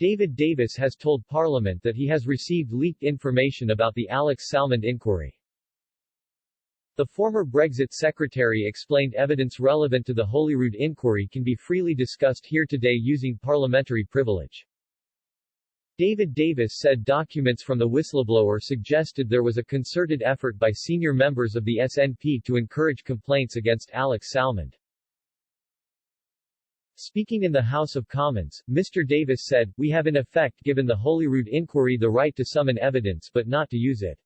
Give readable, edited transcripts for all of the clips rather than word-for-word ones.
David Davis has told Parliament that he has received leaked information about the Alex Salmond inquiry. The former Brexit secretary explained evidence relevant to the Holyrood inquiry can be freely discussed here today using parliamentary privilege. David Davis said documents from the whistleblower suggested there was a concerted effort by senior members of the SNP to encourage complaints against Alex Salmond. Speaking in the House of Commons, Mr. Davis said, "We have in effect given the Holyrood inquiry the right to summon evidence but not to use it.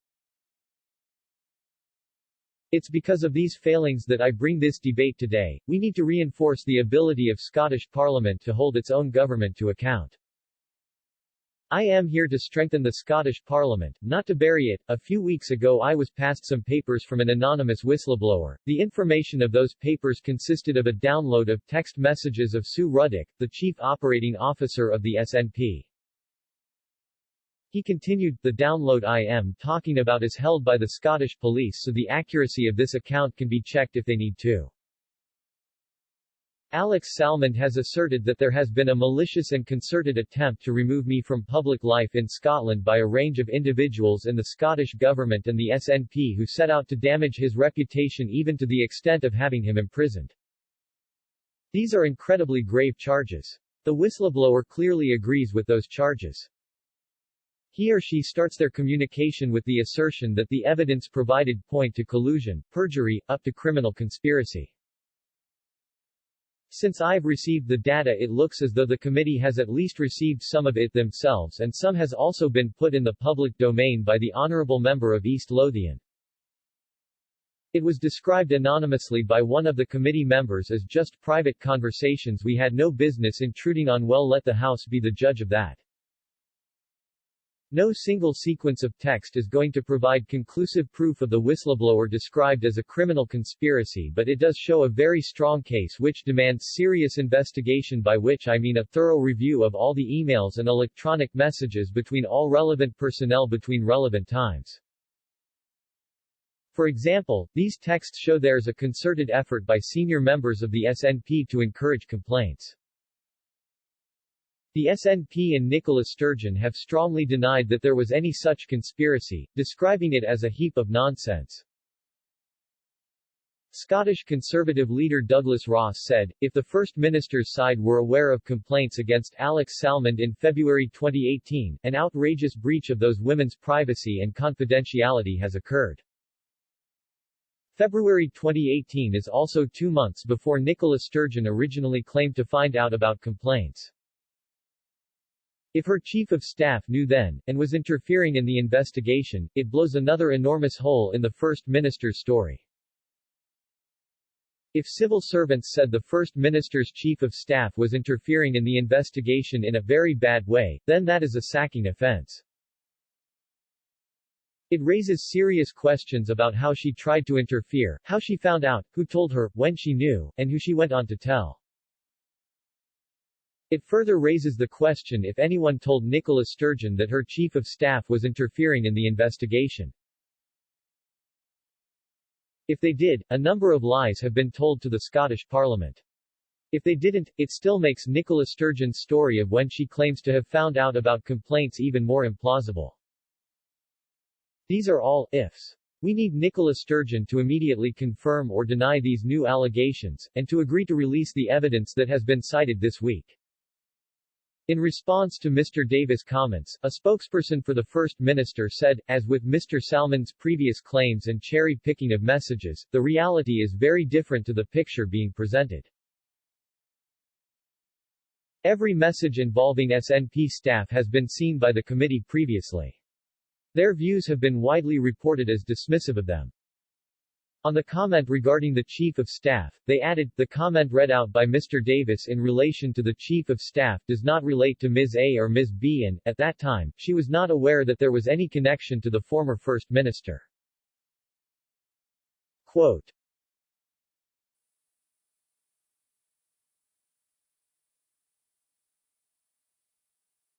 It's because of these failings that I bring this debate today. We need to reinforce the ability of Scottish Parliament to hold its own government to account. I am here to strengthen the Scottish Parliament, not to bury it." A few weeks ago I was passed some papers from an anonymous whistleblower. The information of those papers consisted of a download of text messages of Sue Ruddick, the Chief Operating Officer of the SNP. He continued, "The download I am talking about is held by the Scottish Police, so the accuracy of this account can be checked if they need to." Alex Salmond has asserted that there has been a malicious and concerted attempt to remove me from public life in Scotland by a range of individuals in the Scottish Government and the SNP who set out to damage his reputation even to the extent of having him imprisoned. These are incredibly grave charges. The whistleblower clearly agrees with those charges. He or she starts their communication with the assertion that the evidence provided point to collusion, perjury, up to criminal conspiracy. Since I've received the data, it looks as though the committee has at least received some of it themselves, and some has also been put in the public domain by the honourable member of East Lothian. It was described anonymously by one of the committee members as just private conversations we had no business intruding on. Well, let the House be the judge of that. No single sequence of text is going to provide conclusive proof of the whistleblower described as a criminal conspiracy, but it does show a very strong case which demands serious investigation, by which I mean a thorough review of all the emails and electronic messages between all relevant personnel between relevant times. For example, these texts show there's a concerted effort by senior members of the SNP to encourage complaints. The SNP and Nicola Sturgeon have strongly denied that there was any such conspiracy, describing it as a heap of nonsense. Scottish Conservative leader Douglas Ross said, "If the First Minister's side were aware of complaints against Alex Salmond in February 2018, an outrageous breach of those women's privacy and confidentiality has occurred." February 2018 is also 2 months before Nicola Sturgeon originally claimed to find out about complaints. If her chief of staff knew then, and was interfering in the investigation, it blows another enormous hole in the First Minister's story. If civil servants said the First Minister's chief of staff was interfering in the investigation in a very bad way, then that is a sacking offense. It raises serious questions about how she tried to interfere, how she found out, who told her, when she knew, and who she went on to tell. It further raises the question if anyone told Nicola Sturgeon that her chief of staff was interfering in the investigation. If they did, a number of lies have been told to the Scottish Parliament. If they didn't, it still makes Nicola Sturgeon's story of when she claims to have found out about complaints even more implausible. These are all ifs. We need Nicola Sturgeon to immediately confirm or deny these new allegations, and to agree to release the evidence that has been cited this week. In response to Mr. Davis' comments, a spokesperson for the First Minister said, "As with Mr. Salmond's previous claims and cherry-picking of messages, the reality is very different to the picture being presented. Every message involving SNP staff has been seen by the committee previously. Their views have been widely reported as dismissive of them." On the comment regarding the Chief of Staff, they added, "The comment read out by Mr. Davis in relation to the Chief of Staff does not relate to Ms. A or Ms. B and, at that time, she was not aware that there was any connection to the former First Minister." Quote,